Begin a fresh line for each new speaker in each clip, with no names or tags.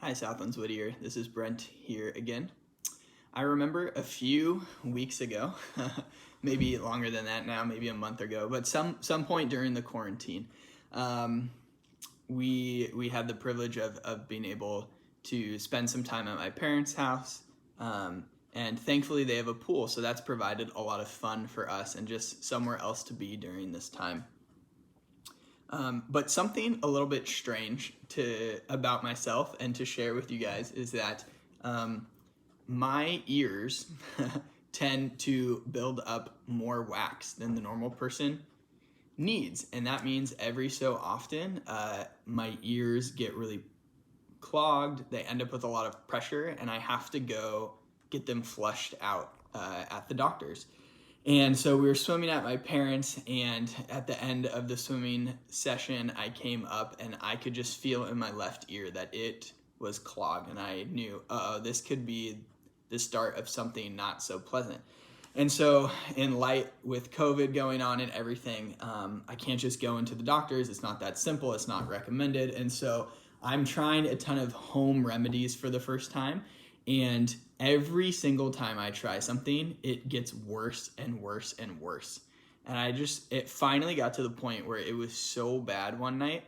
Hi, Southlands Whittier. This is Brent here again. I remember a few weeks ago, maybe longer than that now, maybe a month ago, but some point during the quarantine, um, we had the privilege of being able to spend some time at my parents' house, and thankfully they have a pool, so that's provided a lot of fun for us and just somewhere else to be during this time. But something a little bit strange about myself and to share with you guys is that um, my ears tend to build up more wax than the normal person needs, and that means every so often my ears get really clogged. They end up with a lot of pressure, and I have to go get them flushed out at the doctor's. And so we were swimming at my parents', and at the end of the swimming session, I came up and I could just feel in my left ear that it was clogged. And I knew, this could be the start of something not so pleasant. And so, in light with COVID going on and everything, I can't just go into the doctors. It's not that simple, it's not recommended. And so, I'm trying a ton of home remedies for the first time. And every single time I try something, it gets worse and worse and worse. And it finally got to the point where it was so bad one night,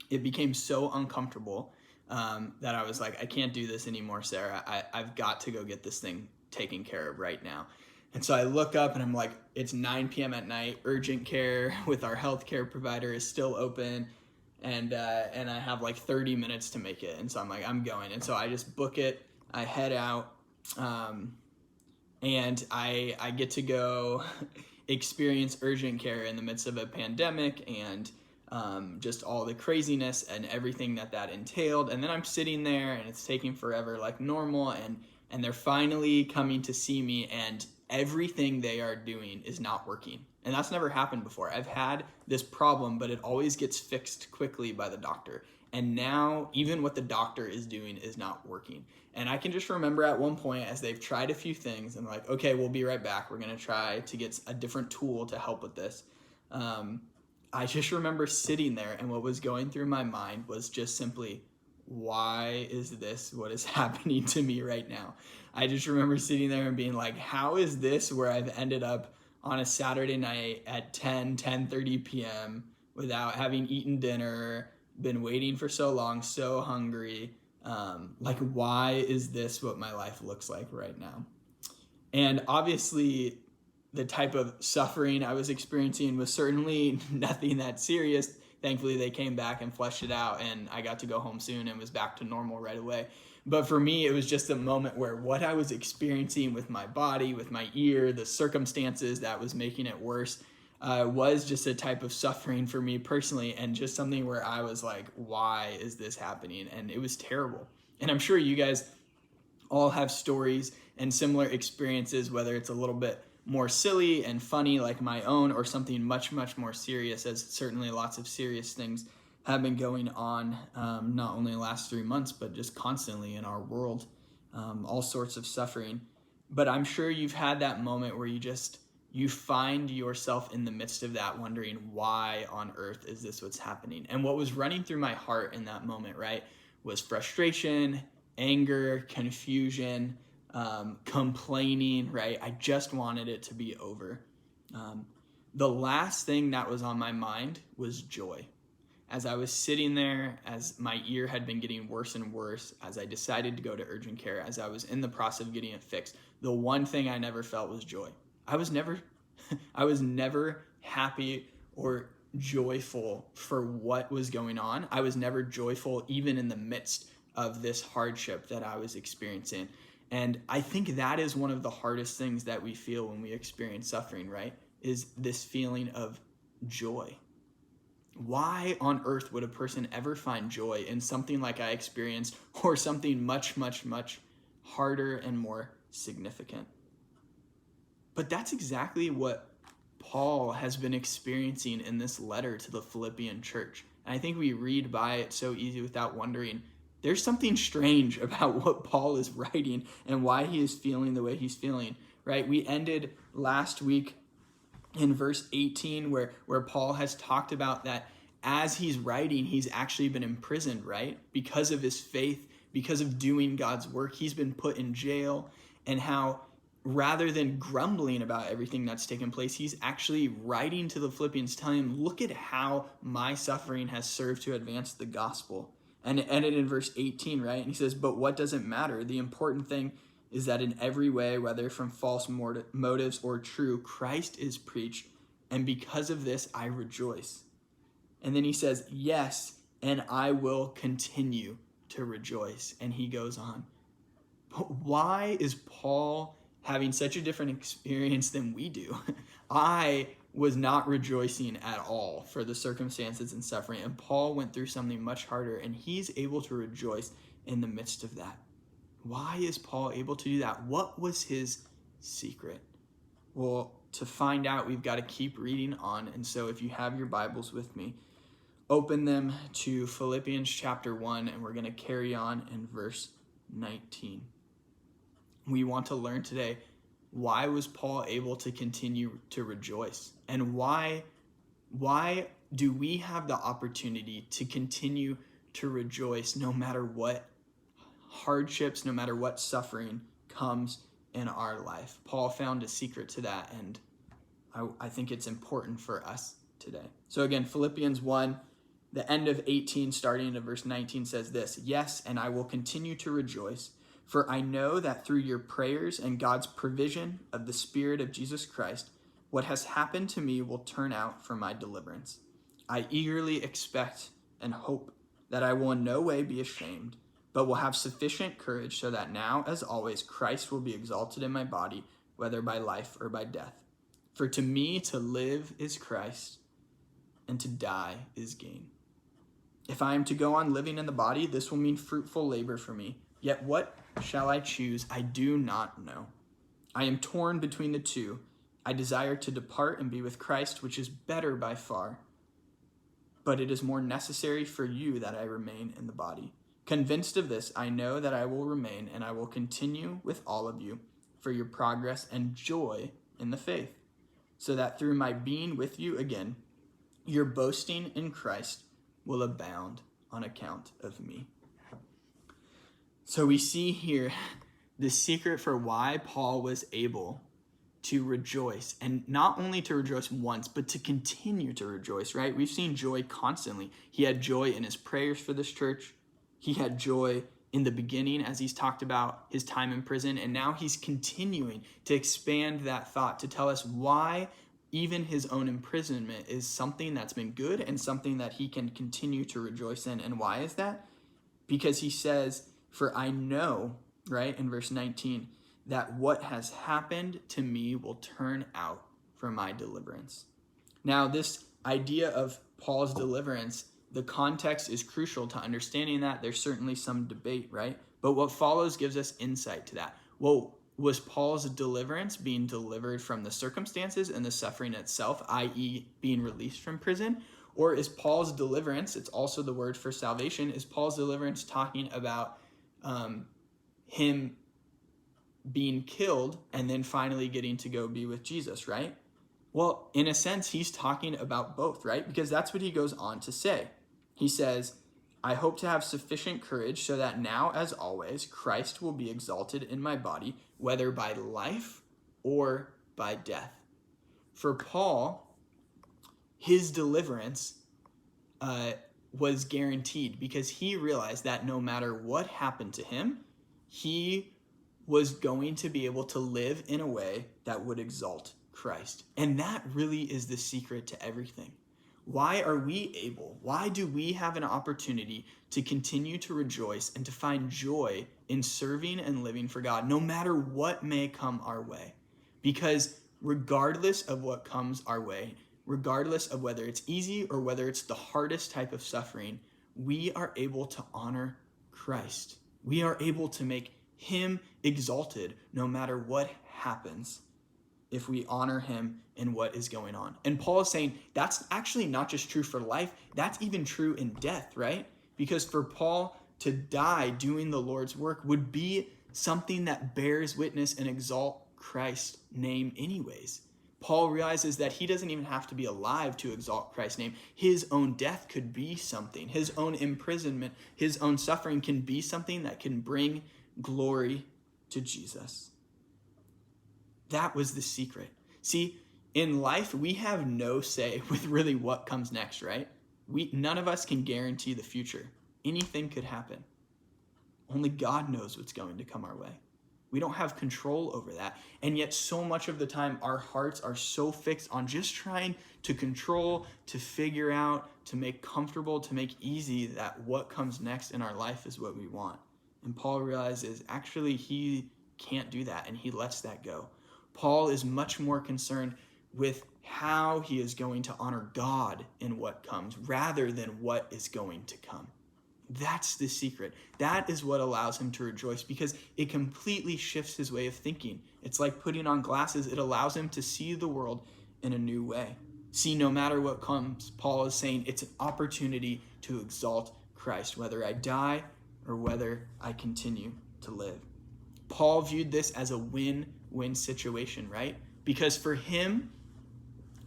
it became so uncomfortable that I was like, I can't do this anymore, Sarah. I've got to go get this thing taken care of right now. And so I look up and I'm like, it's 9 p.m. at night. Urgent care with our healthcare provider is still open. And I have like 30 minutes to make it. And so I'm like, I'm going. And so I just book it. I head out, and I get to go experience urgent care in the midst of a pandemic and just all the craziness and everything that entailed. And then I'm sitting there and it's taking forever like normal, and they're finally coming to see me, and everything they are doing is not working. And that's never happened before. I've had this problem, but it always gets fixed quickly by the doctor. And now even what the doctor is doing is not working. And I can just remember at one point as they've tried a few things and like, okay, we'll be right back. We're going to try to get a different tool to help with this. I just remember sitting there, and what was going through my mind was just simply, why is this what is happening to me right now? I just remember sitting there and being like, how is this where I've ended up on a Saturday night at 10:30 p.m. without having eaten dinner, been waiting for so long, so hungry. Like, why is this what my life looks like right now? And obviously, the type of suffering I was experiencing was certainly nothing that serious. Thankfully, they came back and fleshed it out, and I got to go home soon and was back to normal right away. But for me, it was just a moment where what I was experiencing with my body, with my ear, the circumstances that was making it worse, was just a type of suffering for me personally, and just something where I was like, why is this happening? And it was terrible. And I'm sure you guys all have stories and similar experiences, whether it's a little bit more silly and funny like my own, or something much, much more serious, as certainly lots of serious things have been going on, not only the last 3 months, but just constantly in our world, all sorts of suffering. But I'm sure you've had that moment where you find yourself in the midst of that wondering, why on earth is this what's happening? And what was running through my heart in that moment, right, was frustration, anger, confusion, complaining, right? I just wanted it to be over. The last thing that was on my mind was joy. As I was sitting there, as my ear had been getting worse and worse, as I decided to go to urgent care, as I was in the process of getting it fixed, the one thing I never felt was joy. I was never happy or joyful for what was going on. I was never joyful even in the midst of this hardship that I was experiencing. And I think that is one of the hardest things that we feel when we experience suffering, right? Is this feeling of joy. Why on earth would a person ever find joy in something like I experienced, or something much, much, much harder and more significant? But that's exactly what Paul has been experiencing in this letter to the Philippian church. And I think we read by it so easy without wondering, there's something strange about what Paul is writing and why he is feeling the way he's feeling, right? We ended last week in verse 18 where Paul has talked about that as he's writing, he's actually been imprisoned, right? Because of his faith because of doing God's work. He's been put in jail, and how rather than grumbling about everything that's taken place, he's actually writing to the Philippians telling them, look at how my suffering has served to advance the gospel. And it ended in verse 18, right? And he says, but what does it matter? The important thing is that in every way, whether from false motives or true, Christ is preached, and because of this I rejoice. And then he says, yes, and I will continue to rejoice. And he goes on. But why is Paul having such a different experience than we do? I was not rejoicing at all for the circumstances and suffering, and Paul went through something much harder, and he's able to rejoice in the midst of that. Why is Paul able to do that? What was his secret? Well, to find out, we've got to keep reading on. And so if you have your Bibles with me, open them to Philippians chapter 1, and we're going to carry on in verse 19. We want to learn today, why was Paul able to continue to rejoice? And why do we have the opportunity to continue to rejoice no matter what hardships, no matter what suffering comes in our life? Paul found a secret to that, and I think it's important for us today. So again, Philippians 1, the end of 18, starting into verse 19 says this, yes, and I will continue to rejoice, for I know that through your prayers and God's provision of the Spirit of Jesus Christ, what has happened to me will turn out for my deliverance. I eagerly expect and hope that I will in no way be ashamed, but will have sufficient courage so that now, as always, Christ will be exalted in my body, whether by life or by death. For to me to live is Christ, and to die is gain. If I am to go on living in the body, this will mean fruitful labor for me. Yet what shall I choose? I do not know. I am torn between the two. I desire to depart and be with Christ, which is better by far. But it is more necessary for you that I remain in the body. Convinced of this, I know that I will remain, and I will continue with all of you for your progress and joy in the faith, so that through my being with you again, your boasting in Christ will abound on account of me. So we see here the secret for why Paul was able to rejoice, and not only to rejoice once, but to continue to rejoice, right? We've seen joy constantly. He had joy in his prayers for this church. He had joy in the beginning as he's talked about his time in prison, and now he's continuing to expand that thought to tell us why even his own imprisonment is something that's been good and something that he can continue to rejoice in. And why is that? Because he says, for I know, right, in verse 19, that what has happened to me will turn out for my deliverance. Now, this idea of Paul's deliverance, the context is crucial to understanding that. There's certainly some debate, right? But what follows gives us insight to that. Well, was Paul's deliverance being delivered from the circumstances and the suffering itself, i.e. being released from prison? Or is Paul's deliverance, it's also the word for salvation, is Paul's deliverance talking about him being killed and then finally getting to go be with Jesus, right? Well, in a sense, he's talking about both, right? Because that's what he goes on to say. He says, I hope to have sufficient courage so that now, as always, Christ will be exalted in my body, whether by life or by death. For Paul, his deliverance was guaranteed because he realized that no matter what happened to him, he was going to be able to live in a way that would exalt Christ. And that really is the secret to everything. Why are we able? Why do we have an opportunity to continue to rejoice and to find joy in serving and living for God, no matter what may come our way? Because regardless of what comes our way, regardless of whether it's easy or whether it's the hardest type of suffering, we are able to honor Christ. We are able to make him exalted no matter what happens if we honor him in what is going on. And Paul is saying that's actually not just true for life, that's even true in death, right? Because for Paul to die doing the Lord's work would be something that bears witness and exalt Christ's name anyways. Paul realizes that he doesn't even have to be alive to exalt Christ's name. His own death could be something. His own imprisonment, his own suffering can be something that can bring glory to Jesus. That was the secret. See, in life, we have no say with really what comes next, right? None of us can guarantee the future. Anything could happen. Only God knows what's going to come our way. We don't have control over that. And yet so much of the time, our hearts are so fixed on just trying to control, to figure out, to make comfortable, to make easy that what comes next in our life is what we want. And Paul realizes actually he can't do that, and he lets that go. Paul is much more concerned with how he is going to honor God in what comes rather than what is going to come. That's the secret. That is what allows him to rejoice, because it completely shifts his way of thinking. It's like putting on glasses. It allows him to see the world in a new way. See, no matter what comes, Paul is saying it's an opportunity to exalt Christ, whether I die or whether I continue to live. Paul viewed this as a win-win situation, right? Because for him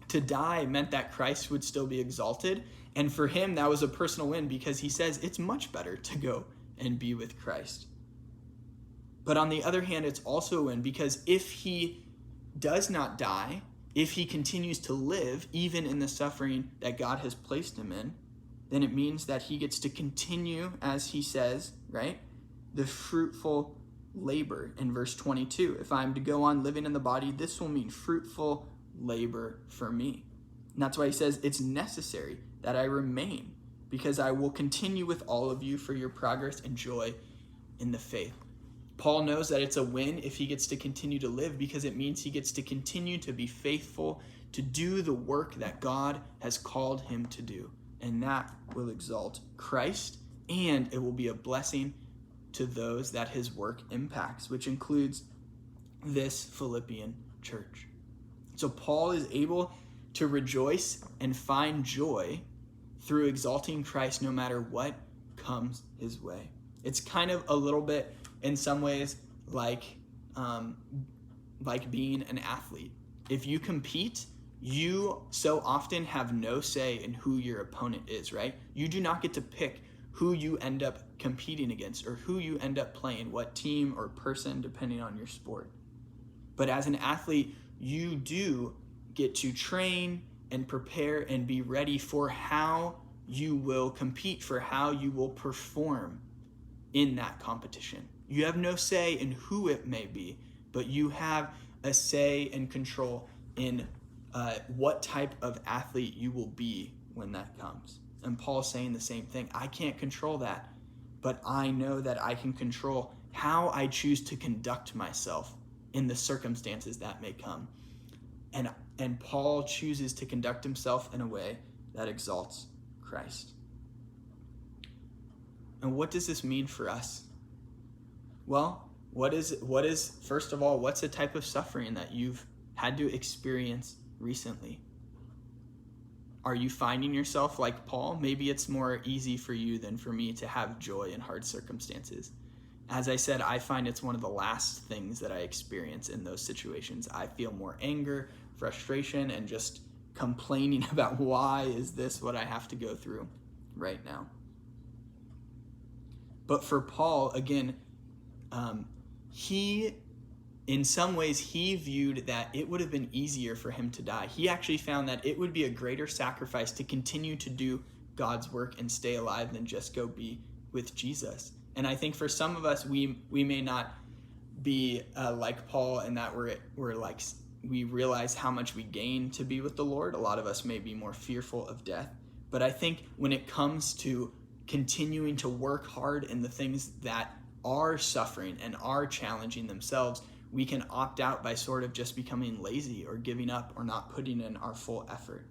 to die meant that Christ would still be exalted. And for him, that was a personal win, because he says it's much better to go and be with Christ. But on the other hand, it's also a win, because if he does not die, if he continues to live, even in the suffering that God has placed him in, then it means that he gets to continue, as he says, right, the fruitful labor in verse 22. If I'm to go on living in the body, this will mean fruitful labor for me. And that's why he says it's necessary that I remain, because I will continue with all of you for your progress and joy in the faith. Paul knows that it's a win if he gets to continue to live, because it means he gets to continue to be faithful to do the work that God has called him to do. And that will exalt Christ, and it will be a blessing to those that his work impacts, which includes this Philippian church. So Paul is able to rejoice and find joy through exalting Christ no matter what comes his way. It's kind of a little bit, in some ways, like being an athlete. If you compete, you so often have no say in who your opponent is, right? You do not get to pick who you end up competing against or who you end up playing, what team or person, depending on your sport. But as an athlete, you do get to train and prepare and be ready for how you will compete, for how you will perform in that competition. You have no say in who it may be, but you have a say and control in what type of athlete you will be when that comes. And Paul's saying the same thing. I can't control that, but I know that I can control how I choose to conduct myself in the circumstances that may come. And Paul chooses to conduct himself in a way that exalts Christ. And what does this mean for us? Well, what is first of all, what's the type of suffering that you've had to experience recently? Are you finding yourself like Paul? Maybe it's more easy for you than for me to have joy in hard circumstances. As I said, I find it's one of the last things that I experience in those situations. I feel more anger, frustration, and just complaining about why is this what I have to go through right now. But for Paul, again, in some ways, he viewed that it would have been easier for him to die. He actually found that it would be a greater sacrifice to continue to do God's work and stay alive than just go be with Jesus. And I think for some of us, we may not be like Paul in that we realize how much we gain to be with the Lord. A lot of us may be more fearful of death. But I think when it comes to continuing to work hard in the things that are suffering and are challenging themselves, we can opt out by sort of just becoming lazy or giving up or not putting in our full effort.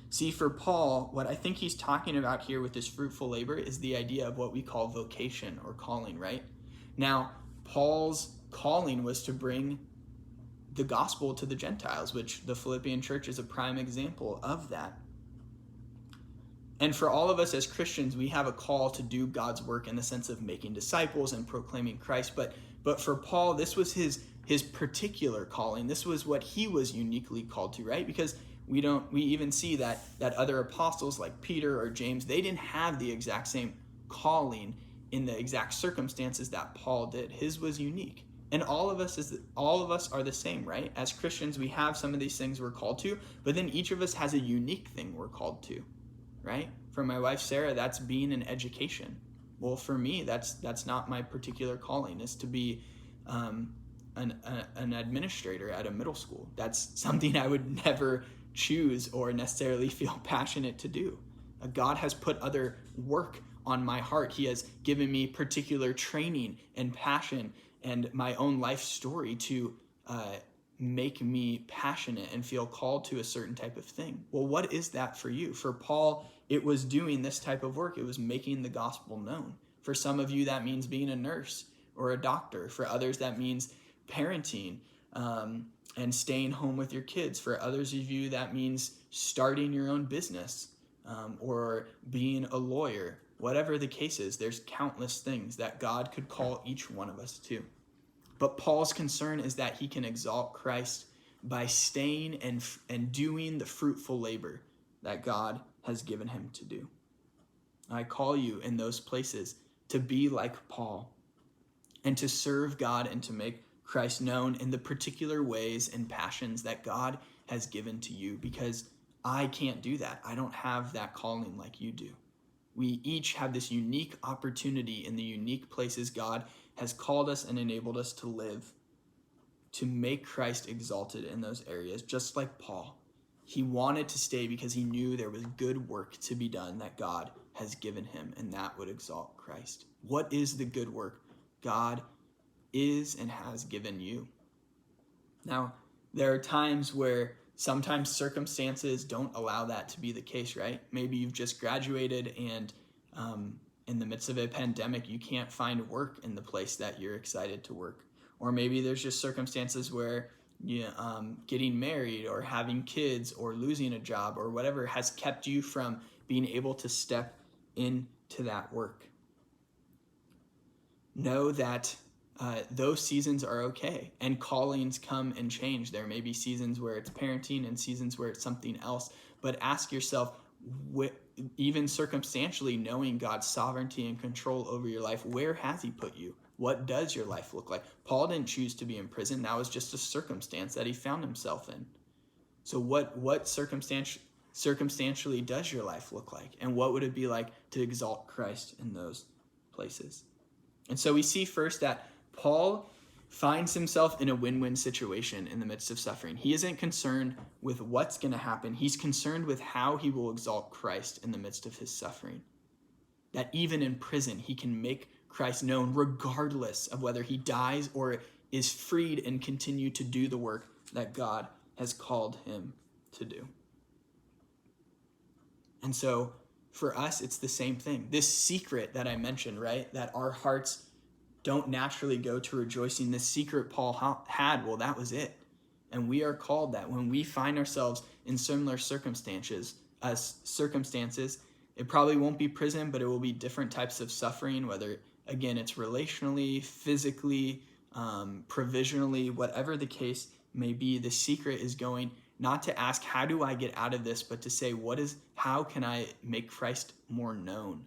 See, for Paul, what I think he's talking about here with this fruitful labor is the idea of what we call vocation or calling, right? Now, Paul's calling was to bring the gospel to the Gentiles, which the Philippian church is a prime example of that. And for all of us as Christians, we have a call to do God's work in the sense of making disciples and proclaiming Christ. But for Paul, this was his particular calling. This was what he was uniquely called to, right? Because we even see that other apostles like Peter or James, they didn't have the exact same calling in the exact circumstances that Paul did. His was unique. And all of us are the same, right? As Christians, we have some of these things we're called to, but then each of us has a unique thing we're called to, right? For my wife Sarah, that's being in education. Well, for me, that's not my particular calling, is to be an administrator at a middle school. That's something I would never choose or necessarily feel passionate to do. God has put other work on my heart. He has given me particular training and passion and my own life story to make me passionate and feel called to a certain type of thing. Well, what is that for you? For Paul, it was doing this type of work. It was making the gospel known. For some of you, that means being a nurse or a doctor. For others, that means parenting and staying home with your kids. For others of you, that means starting your own business or being a lawyer. Whatever the case is, there's countless things that God could call each one of us to. But Paul's concern is that he can exalt Christ by staying and doing the fruitful labor that God has given him to do. I call you in those places to be like Paul and to serve God and to make Christ known in the particular ways and passions that God has given to you, because I can't do that. I don't have that calling like you do. We each have this unique opportunity in the unique places God has called us and enabled us to live, to make Christ exalted in those areas, just like Paul. He wanted to stay because he knew there was good work to be done that God has given him, and that would exalt Christ. What is the good work God is and has given you? Now, there are times where sometimes circumstances don't allow that to be the case, right? Maybe you've just graduated and in the midst of a pandemic, you can't find work in the place that you're excited to work. Or maybe there's just circumstances where getting married or having kids or losing a job or whatever has kept you from being able to step into that work. Know that those seasons are okay, and callings come and change. There may be seasons where it's parenting and seasons where it's something else, but ask yourself, even circumstantially, knowing God's sovereignty and control over your life, where has he put you? What does your life look like? Paul didn't choose to be in prison. That was just a circumstance that he found himself in. So what circumstantially does your life look like? And what would it be like to exalt Christ in those places? And so we see first that Paul finds himself in a win-win situation in the midst of suffering. He isn't concerned with what's going to happen. He's concerned with how he will exalt Christ in the midst of his suffering. That even in prison, he can make Christ known regardless of whether he dies or is freed and continue to do the work that God has called him to do. And so for us, it's the same thing. This secret that I mentioned, right? That our hearts don't naturally go to rejoicing. This secret Paul had, well, that was it. And we are called that when we find ourselves in similar circumstances, it probably won't be prison, but it will be different types of suffering, whether, again, it's relationally, physically, provisionally, whatever the case may be. The secret is going not to ask, how do I get out of this, but to say, how can I make Christ more known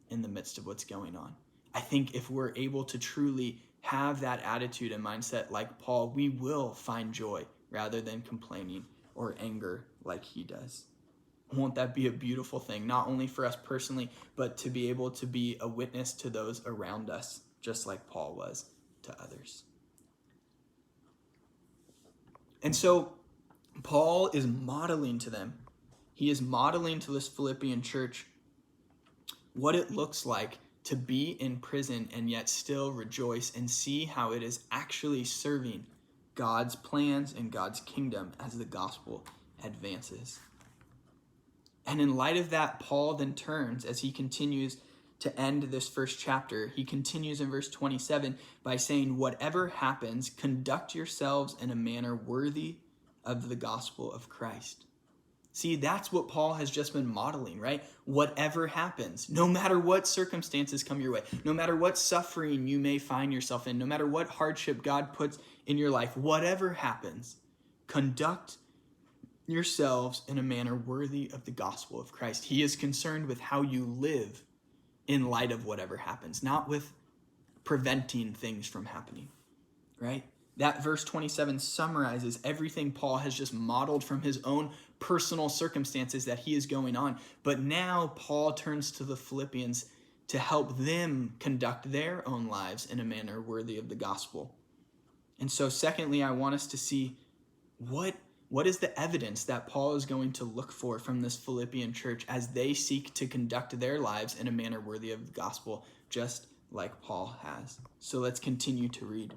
in the midst of what's going on? I think if we're able to truly have that attitude and mindset like Paul, we will find joy rather than complaining or anger like he does. Won't that be a beautiful thing, not only for us personally, but to be able to be a witness to those around us, just like Paul was to others. And so Paul is modeling to them. He is modeling to this Philippian church what it looks like to be in prison and yet still rejoice and see how it is actually serving God's plans and God's kingdom as the gospel advances. And in light of that, Paul then turns, as he continues to end this first chapter, he continues in verse 27 by saying, whatever happens, conduct yourselves in a manner worthy of the gospel of Christ. See, that's what Paul has just been modeling, right? Whatever happens, no matter what circumstances come your way, no matter what suffering you may find yourself in, no matter what hardship God puts in your life, whatever happens, conduct yourselves in a manner worthy of the gospel of Christ. He is concerned with how you live in light of whatever happens, not with preventing things from happening, right? That verse 27 summarizes everything Paul has just modeled from his own personal circumstances that he is going on. But now Paul turns to the Philippians to help them conduct their own lives in a manner worthy of the gospel. And so secondly, I want us to see what is the evidence that Paul is going to look for from this Philippian church as they seek to conduct their lives in a manner worthy of the gospel, just like Paul has. So let's continue to read.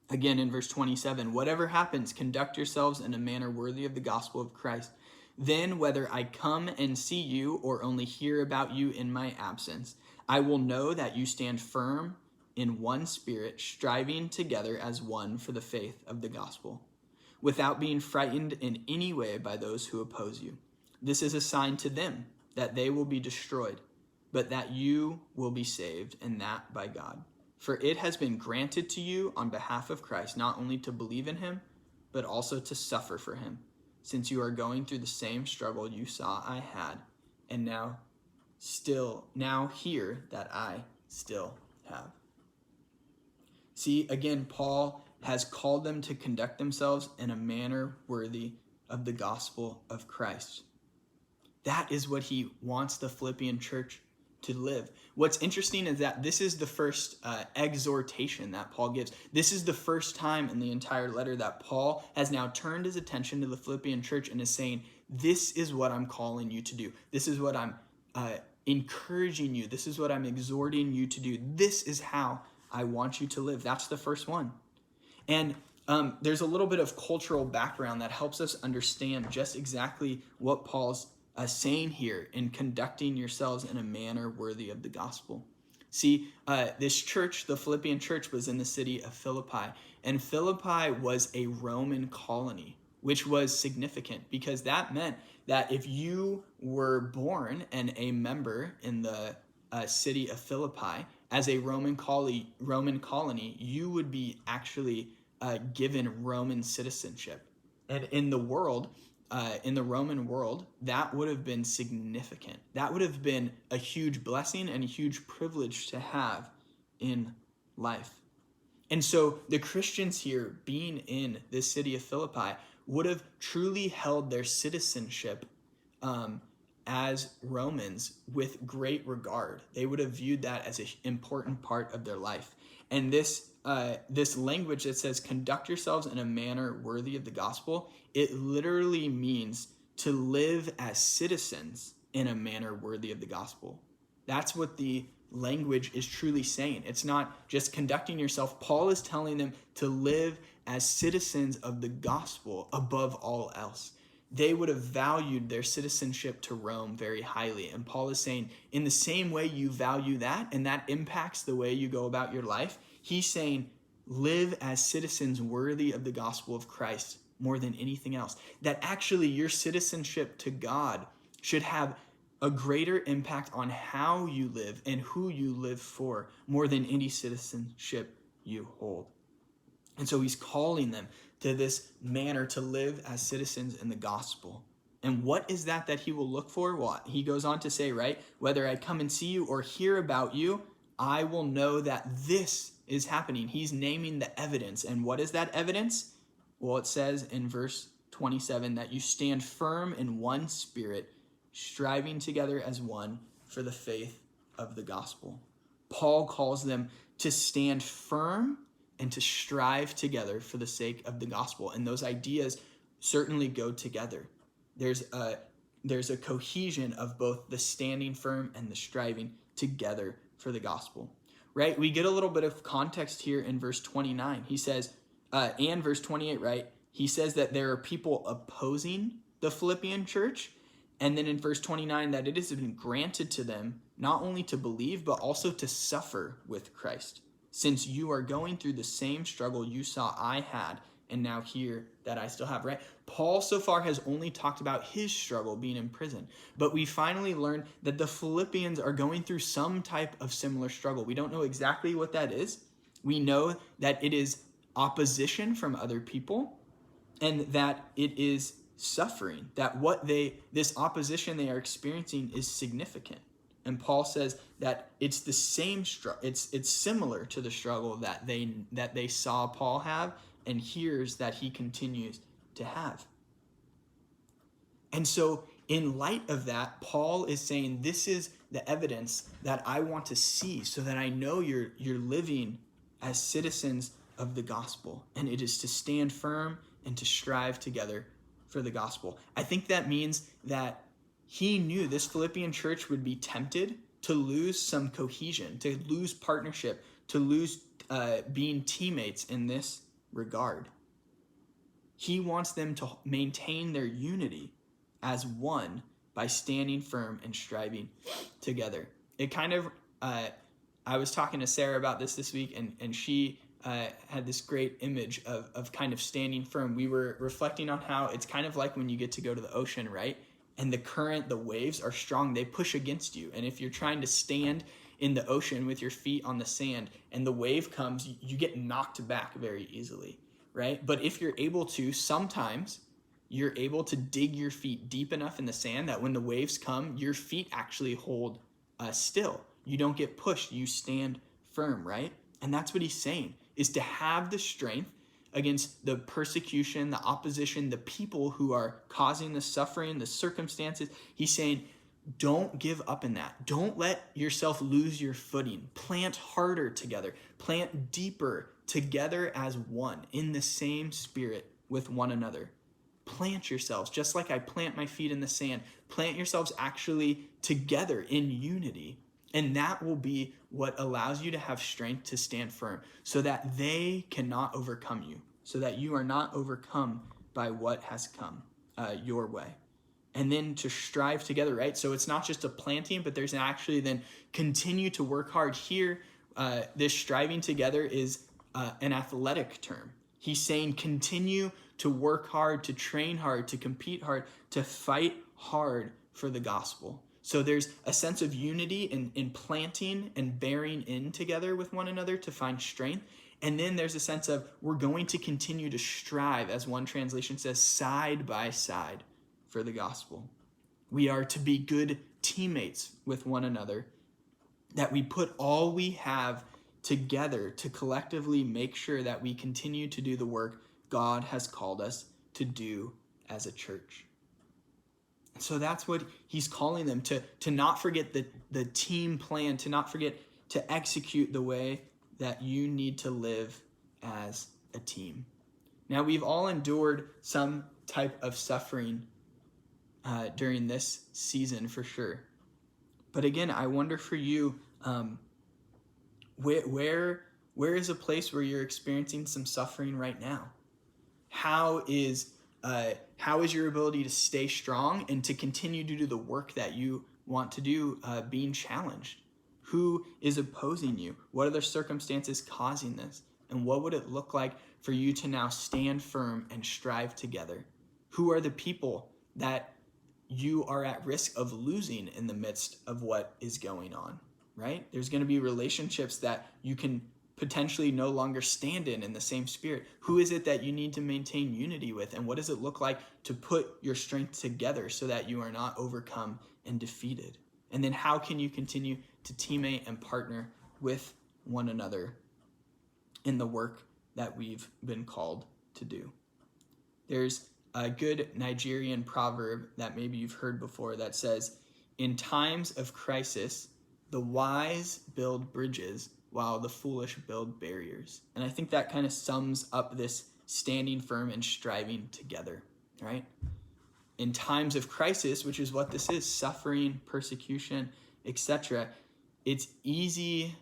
Again, in verse 27, whatever happens, conduct yourselves in a manner worthy of the gospel of Christ. Then, whether I come and see you or only hear about you in my absence, I will know that you stand firm in one spirit, striving together as one for the faith of the gospel, without being frightened in any way by those who oppose you. This is a sign to them that they will be destroyed, but that you will be saved, and that by God. For it has been granted to you on behalf of Christ not only to believe in him, but also to suffer for him, since you are going through the same struggle you saw I had, and now hear that I still have. See, again, Paul has called them to conduct themselves in a manner worthy of the gospel of Christ. That is what he wants the Philippian church to live. What's interesting is that this is the first exhortation that Paul gives. This is the first time in the entire letter that Paul has now turned his attention to the Philippian church and is saying, this is what I'm calling you to do. This is what I'm encouraging you. This is what I'm exhorting you to do. This is how I want you to live. That's the first one. And there's a little bit of cultural background that helps us understand just exactly what Paul's saying here in conducting yourselves in a manner worthy of the gospel. See, this church, the Philippian church, was in the city of Philippi, and Philippi was a Roman colony, which was significant because that meant that if you were born and a member in the city of Philippi as a Roman colony, you would be actually given Roman citizenship. And in the world, in the Roman world, that would have been significant. That would have been a huge blessing and a huge privilege to have in life. And so the Christians here, being in this city of Philippi, would have truly held their citizenship as Romans with great regard. They would have viewed that as an important part of their life. And this language that says, conduct yourselves in a manner worthy of the gospel, it literally means to live as citizens in a manner worthy of the gospel. That's what the language is truly saying. It's not just conducting yourself. Paul is telling them to live as citizens of the gospel above all else. They would have valued their citizenship to Rome very highly. And Paul is saying, in the same way you value that, and that impacts the way you go about your life, he's saying, live as citizens worthy of the gospel of Christ more than anything else. That actually your citizenship to God should have a greater impact on how you live and who you live for more than any citizenship you hold. And so he's calling them to this manner to live as citizens in the gospel. And what is that he will look for? Well, he goes on to say, right, whether I come and see you or hear about you, I will know that this is happening. He's naming the evidence. And what is that evidence? Well, it says in verse 27 that you stand firm in one spirit, striving together as one for the faith of the gospel. Paul calls them to stand firm and to strive together for the sake of the gospel. And those ideas certainly go together. There's a cohesion of both the standing firm and the striving together for the gospel, right? We get a little bit of context here in verse 29. He says, and verse 28, right? He says that there are people opposing the Philippian church. And then in verse 29, that it has been granted to them not only to believe, but also to suffer with Christ, since you are going through the same struggle you saw I had, and now here that I still have, right? Paul so far has only talked about his struggle being in prison, but we finally learned that the Philippians are going through some type of similar struggle. We don't know exactly what that is. We know that it is opposition from other people, and that it is suffering, that this opposition they are experiencing is significant. And Paul says that it's the same struggle. It's similar to the struggle that they saw Paul have, and hears that he continues to have. And so in light of that, Paul is saying, this is the evidence that I want to see, so that I know you're living as citizens of the gospel, and it is to stand firm and to strive together for the gospel. I think that means that he knew this Philippian church would be tempted to lose some cohesion, to lose partnership, to lose being teammates in this regard. He wants them to maintain their unity as one by standing firm and striving together. It kind of, I was talking to Sarah about this week, and she had this great image of kind of standing firm. We were reflecting on how it's kind of like when you get to go to the ocean, right? And the current, the waves are strong, they push against you. And if you're trying to stand in the ocean with your feet on the sand and the wave comes, you get knocked back very easily, right? But if you're able to, sometimes you're able to dig your feet deep enough in the sand that when the waves come, your feet actually hold still. You don't get pushed, you stand firm, right? And that's what he's saying, is to have the strength against the persecution, the opposition, the people who are causing the suffering, the circumstances. He's saying, don't give up in that. Don't let yourself lose your footing. Plant harder together. Plant deeper together as one, in the same spirit with one another. Plant yourselves, just like I plant my feet in the sand. Plant yourselves actually together in unity. And that will be what allows you to have strength to stand firm, so that they cannot overcome you, so that you are not overcome by what has come your way. And then to strive together, right? So it's not just a planting, but there's actually then continue to work hard. Here, this striving together is an athletic term. He's saying continue to work hard, to train hard, to compete hard, to fight hard for the gospel. So there's a sense of unity in planting and bearing in together with one another to find strength. And then there's a sense of we're going to continue to strive, as one translation says, side by side for the gospel. We are to be good teammates with one another, that we put all we have together to collectively make sure that we continue to do the work God has called us to do as a church. So that's what he's calling them to not forget the team plan, to not forget to execute the way that you need to live as a team. Now, we've all endured some type of suffering during this season for sure. But again, I wonder for you, where is a place where you're experiencing some suffering right now? How is your ability to stay strong and to continue to do the work that you want to do being challenged? Who is opposing you? What are the circumstances causing this? And what would it look like for you to now stand firm and strive together? Who are the people that you are at risk of losing in the midst of what is going on, right? There's going to be relationships that you can potentially no longer stand in the same spirit. Who is it that you need to maintain unity with? And what does it look like to put your strength together so that you are not overcome and defeated? And then how can you continue to teammate and partner with one another in the work that we've been called to do? There's a good Nigerian proverb that maybe you've heard before that says, in times of crisis, the wise build bridges while the foolish build barriers. And I think that kind of sums up this standing firm and striving together, right? In times of crisis, which is what this is, suffering, persecution, etc., it's easy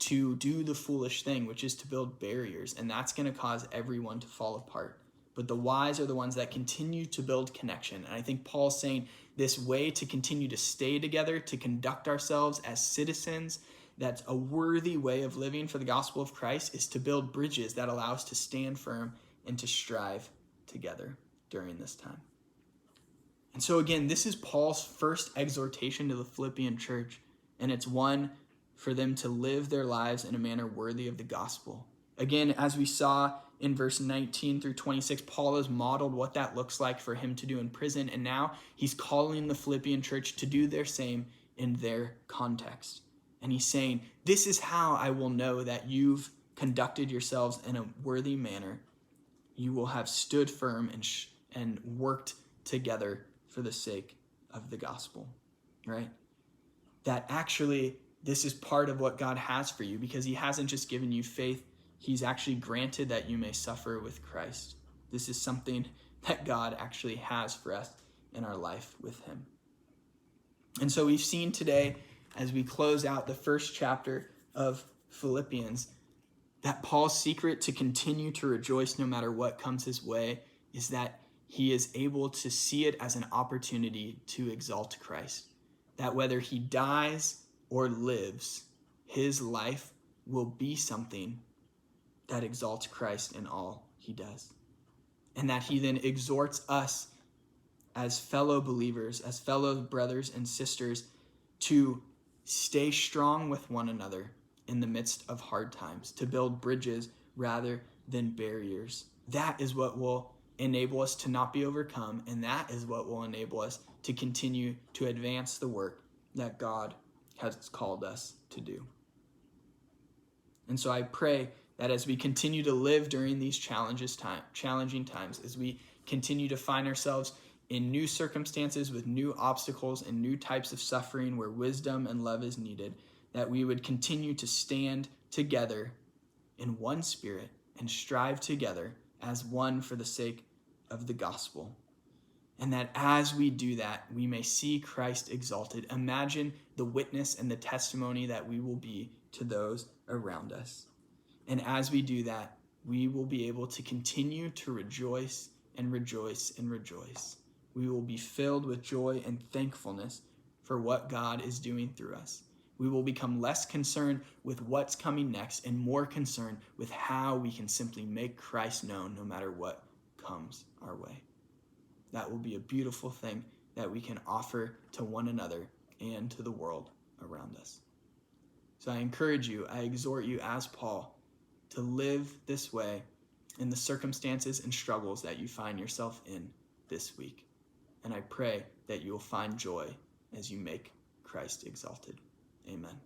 to do the foolish thing, which is to build barriers, and that's going to cause everyone to fall apart. But the wise are the ones that continue to build connection. And I think Paul's saying this way to continue to stay together, to conduct ourselves as citizens, that's a worthy way of living for the gospel of Christ, is to build bridges that allow us to stand firm and to strive together during this time. And so again, this is Paul's first exhortation to the Philippian church, and it's one for them to live their lives in a manner worthy of the gospel. Again, as we saw in verse 19 through 26, Paul has modeled what that looks like for him to do in prison, and now he's calling the Philippian church to do their same in their context. And he's saying, this is how I will know that you've conducted yourselves in a worthy manner. You will have stood firm and worked together for the sake of the gospel, right? That actually this is part of what God has for you, because he hasn't just given you faith, he's actually granted that you may suffer with Christ. This is something that God actually has for us in our life with him. And so we've seen today, as we close out the first chapter of Philippians, that Paul's secret to continue to rejoice no matter what comes his way is that he is able to see it as an opportunity to exalt Christ. That whether he dies or lives, his life will be something that exalts Christ in all he does. And that he then exhorts us as fellow believers, as fellow brothers and sisters, to stay strong with one another in the midst of hard times, to build bridges rather than barriers. That is what will enable us to not be overcome, and that is what will enable us to continue to advance the work that God has called us to do. And so I pray that as we continue to live during these challenging times, as we continue to find ourselves in new circumstances with new obstacles and new types of suffering where wisdom and love is needed, that we would continue to stand together in one spirit and strive together as one for the sake of the gospel. And that as we do that, we may see Christ exalted. Imagine the witness and the testimony that we will be to those around us. And as we do that, we will be able to continue to rejoice and rejoice and rejoice. We will be filled with joy and thankfulness for what God is doing through us. We will become less concerned with what's coming next and more concerned with how we can simply make Christ known no matter what comes our way. That will be a beautiful thing that we can offer to one another and to the world around us. So I encourage you, I exhort you as Paul to live this way in the circumstances and struggles that you find yourself in this week. And I pray that you will find joy as you make Christ exalted. Amen.